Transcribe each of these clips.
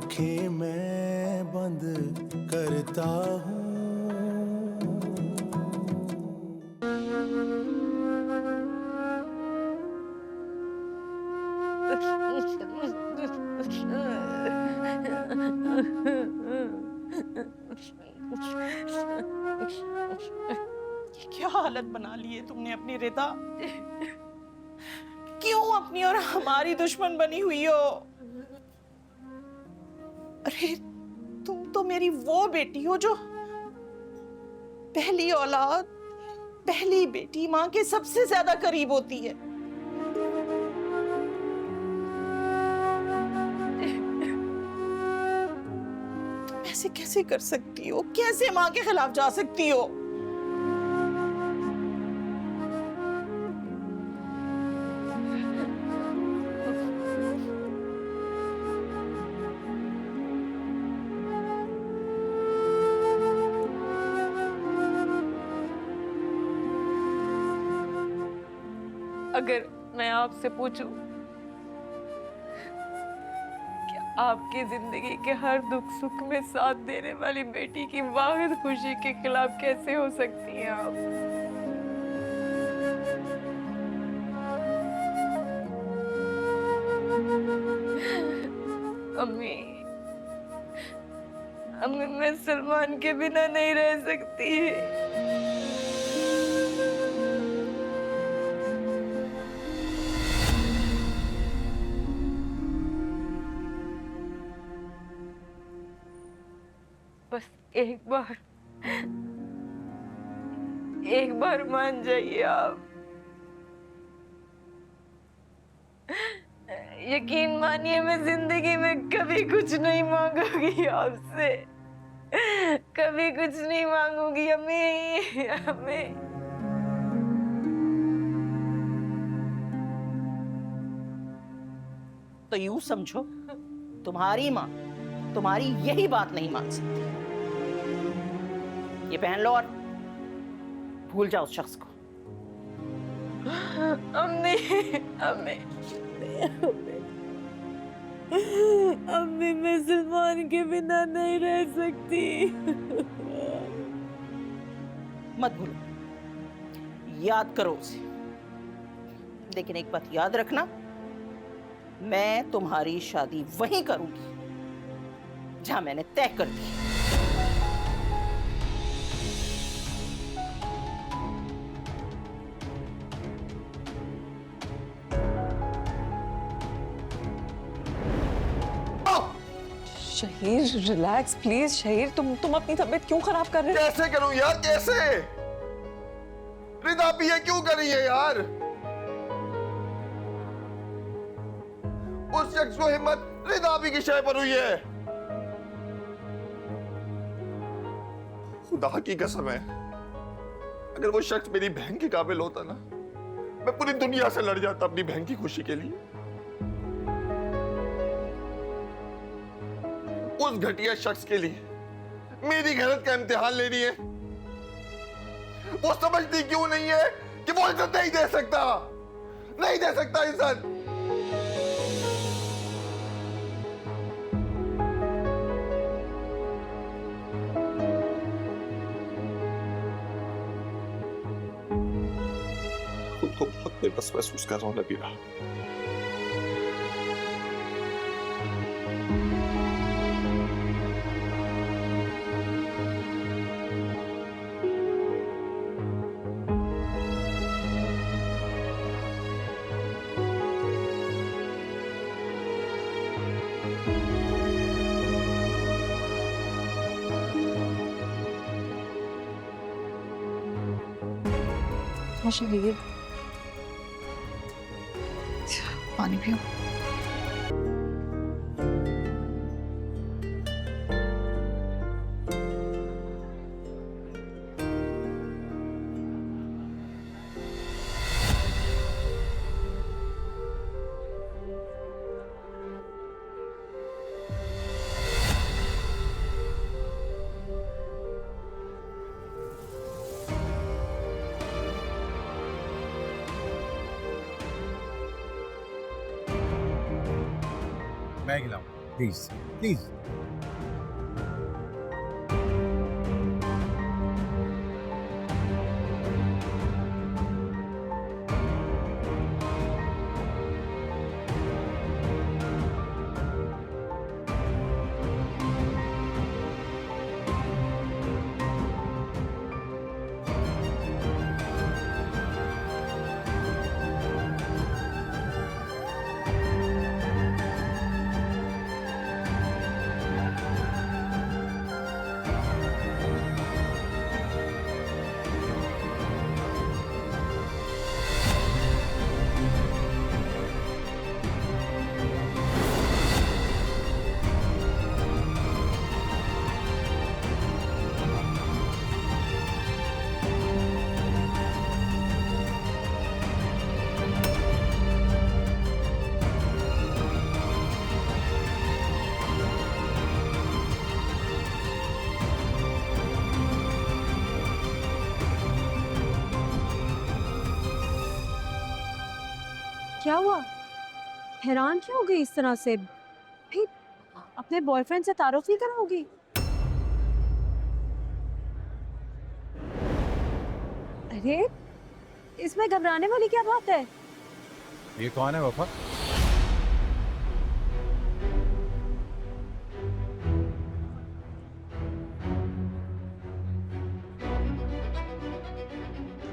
आंखें मैं बंद करता हूँ। ये क्या हालत बना ली है तुमने अपनी रिदा? क्यों अपनी और हमारी दुश्मन बनी हुई हो? अरे तुम तो मेरी वो बेटी हो जो पहली औलाद, पहली बेटी माँ के सबसे ज्यादा करीब होती है। तुम ऐसे कैसे कर सकती हो? कैसे माँ के खिलाफ जा सकती हो? अगर मैं आपसे पूछूं कि आपकी जिंदगी के हर दुख सुख में साथ देने वाली बेटी की वाहिद खुशी के खिलाफ कैसे हो सकती हैं आप? अम्मी, अम्मी मैं सलमान के बिना नहीं रह सकती। बस एक बार मान जाइए आप। यकीन मानिए मैं जिंदगी में कभी कुछ नहीं मांगूंगी आपसे, कभी कुछ नहीं मांगूंगी अम्मी, अम्मी। तो यूं समझो तुम्हारी माँ तुम्हारी यही बात नहीं मान सकती। ये पहन लो और भूल जाओ उस शख्स को। अम्मी, अम्मी, अम्मी मैं सलमान के बिना नहीं रह सकती। मत भूलो, याद करो उसे। लेकिन एक बात याद रखना, मैं तुम्हारी शादी वहीं करूंगी जहां मैंने तय कर दी। Shaheer relax please. शहीर तुम अपनी तबीयत क्यों खराब कर रहे हो? कैसे करूं यार, कैसे? रिदा भी ये क्यों कर रही है यार? उस शख्स को हिम्मत रिदा भी की शय पर हुई है। खुदा की कसम है, अगर वो शख्स मेरी बहन के काबिल होता ना, मैं पूरी दुनिया से लड़ जाता अपनी बहन की खुशी के लिए। उस घटिया शख्स के लिए मेरी गलत का इम्तिहान लेनी है। वो समझती क्यों नहीं है कि वो इज्जत नहीं दे सकता, नहीं दे सकता इज्जत। खुद को बहुत बेबस महसूस कर रहा हूं नबीरा। शहीर पानी पियो। मैं खिलाऊं। Please please. क्या हुआ? हैरान क्यों हो गई इस तरह से? भाई अपने बॉयफ्रेंड से तारुफ नहीं कराओगी? अरे इसमें घबराने वाली क्या बात है? ये कौन है वफा?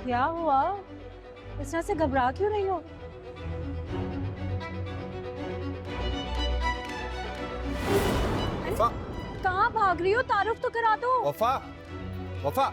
क्या हुआ? इस तरह से घबरा क्यों रही हो? वफा, कहाँ भाग रही हो? तारुफ तो करा दो। वफा, वफा।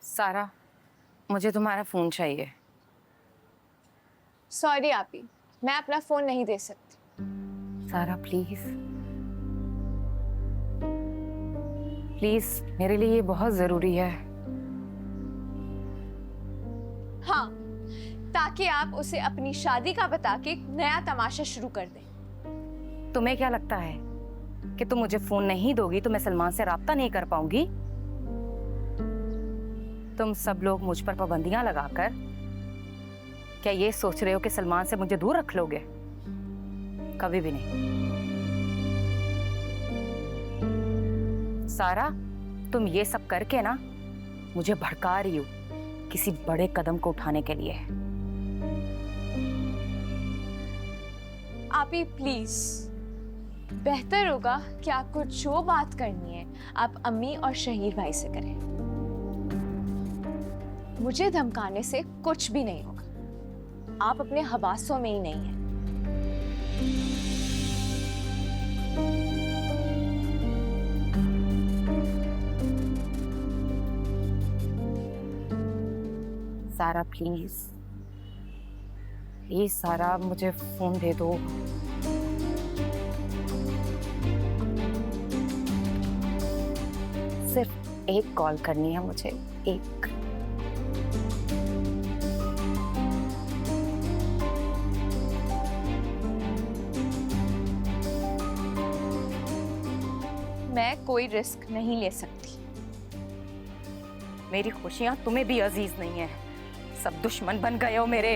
सारा, मुझे तुम्हारा फोन चाहिए। सॉरी आपी, मैं अपना फोन नहीं दे सकती। सारा प्लीज प्लीज, मेरे लिए ये बहुत जरूरी है। हाँ, ताकि आप उसे अपनी शादी का बता के एक नया तमाशा शुरू कर दें। तुम्हें क्या लगता है कि तुम मुझे फोन नहीं दोगी तो मैं सलमान से राब्ता नहीं कर पाऊंगी? तुम सब लोग मुझ पर पाबंदियां लगाकर क्या ये सोच रहे हो कि सलमान से मुझे दूर रख लोगे? कभी भी नहीं। सारा, तुम ये सब करके ना मुझे भड़का रही हो किसी बड़े कदम को उठाने के लिए। आपी प्लीज, बेहतर होगा कि आपको जो बात करनी है आप अम्मी और शहीर भाई से करें। मुझे धमकाने से कुछ भी नहीं होगा। आप अपने हवासों में ही नहीं हैं। सारा प्लीज प्लीज सारा, मुझे फोन दे दो। सिर्फ एक कॉल करनी है मुझे, एक। मैं कोई रिस्क नहीं ले सकती। मेरी खुशियां तुम्हें भी अजीज नहीं है। सब दुश्मन बन गए हो मेरे।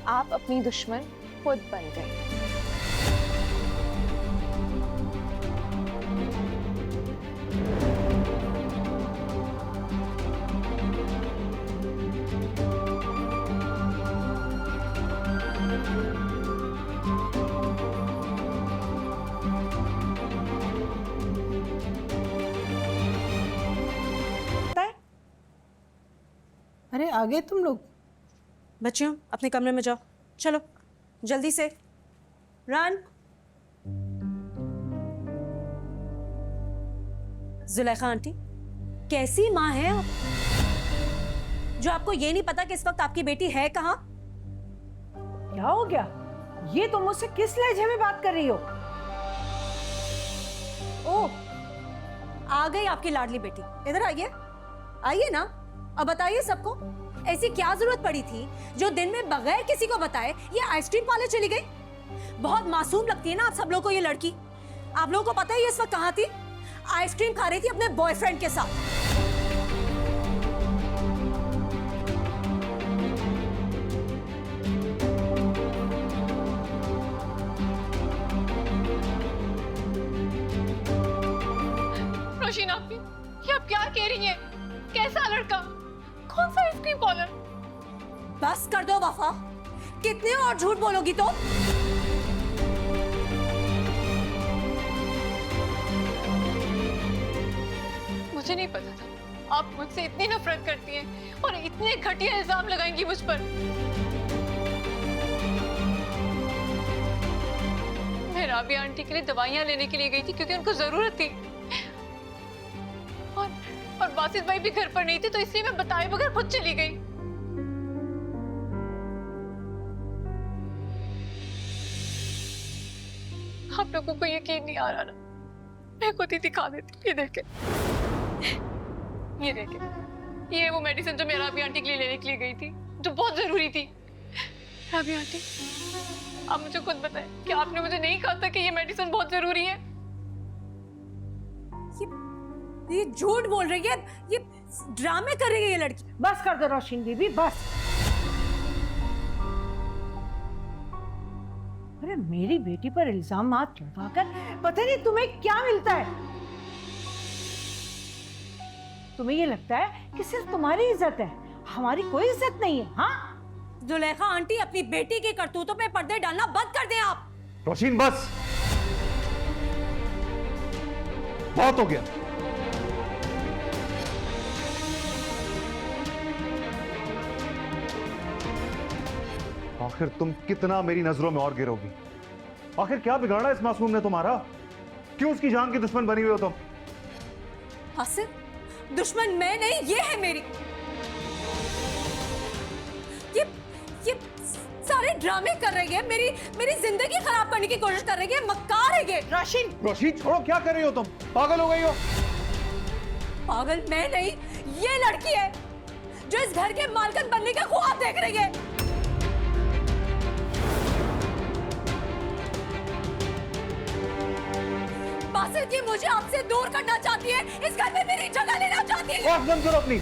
आप अपनी दुश्मन खुद बन गए। अरे आ गए तुम लोग? बच्चियों अपने कमरे में जाओ, चलो जल्दी से। रन। जुलेखा आंटी, कैसी माँ है आप जो आपको ये नहीं पता कि इस वक्त आपकी बेटी है कहाँ? क्या हो गया? ये तुम मुझसे किस लहजे में बात कर रही हो? ओ, आ गई आपकी लाडली बेटी। इधर आइए, आइए ना। अब बताइए सबको, ऐसी क्या जरूरत पड़ी थी जो दिन में बगैर किसी को बताए ये आइसक्रीम पार्लर चली गई? बहुत मासूम लगती है ना आप सब लोगों को ये लड़की। आप लोगों को पता है ये इस वक्त कहाँ थी? आइसक्रीम खा रही थी अपने बॉयफ्रेंड के साथ। रोशीन आप ये आप क्या कह रही हैं? कैसा लड़का? कौन सा आइसक्रीम पार्लर? बस कर दो वफा, कितने और झूठ बोलोगी तो? मुझे नहीं पता था आप मुझसे इतनी नफरत करती हैं और इतने घटिया इल्जाम लगाएंगी मुझ पर। मैं राबिया आंटी के लिए दवाइयां लेने के लिए गई थी क्योंकि उनको जरूरत थी, और बासित भाई भी घर पर नहीं थे, तो इसलिए मैं बताए बगैर खुद चली गई। आप लोगों को यकीन नहीं आ रहा ना? मैं खुद ही दिखा देती। ये देखे, ये देखे, ये वो मेडिसिन जो मैं राबिया आंटी के लिए लेने के लिए गई थी, जो बहुत जरूरी थी। राबिया आंटी, आप मुझे खुद बताएं कि आपने मुझे नहीं कहा था कि ये मेडिसिन बहुत जरूरी है? ये झूठ बोल रही है, ये ड्रामे कर रही है ये लड़की। बस कर दो रोशिन बीबी, बस। अरे मेरी बेटी पर इल्जामात लगाकर पता नहीं तुम्हें क्या मिलता है। तुम्हें ये लगता है कि सिर्फ तुम्हारी इज्जत है, हमारी कोई इज्जत नहीं है? हाँ जुलेखा आंटी, अपनी बेटी के करतूतों पे पर्दे डालना बंद कर दें आप। रोशीन बस, बहुत हो गया। आखिर तुम कितना मेरी नजरों में और गिरोगी? आखिर क्या बिगाड़ा इस मासूम ने तुम्हारा? क्यों उसकी जान की दुश्मन बनी हुई हो तुम? आसिफ, दुश्मन मैं नहीं, ये है मेरी। ये सारे ड्रामे कर रही है, मेरी जिंदगी खराब करने की कोशिश कर रही है, मक्कार है ये। रोशिन, रोशीन छोड़ो, क्या कर रही हो तुम? पागल हो गई हो? पागल मैं नहीं, ये लड़की है जो इस घर के मालकिन बनने का ख्वाब देख रही है। बासित जी मुझे आपसे दूर करना चाहती है, इस घर में मेरी जगह लेना चाहती है। बंद करो अपनी।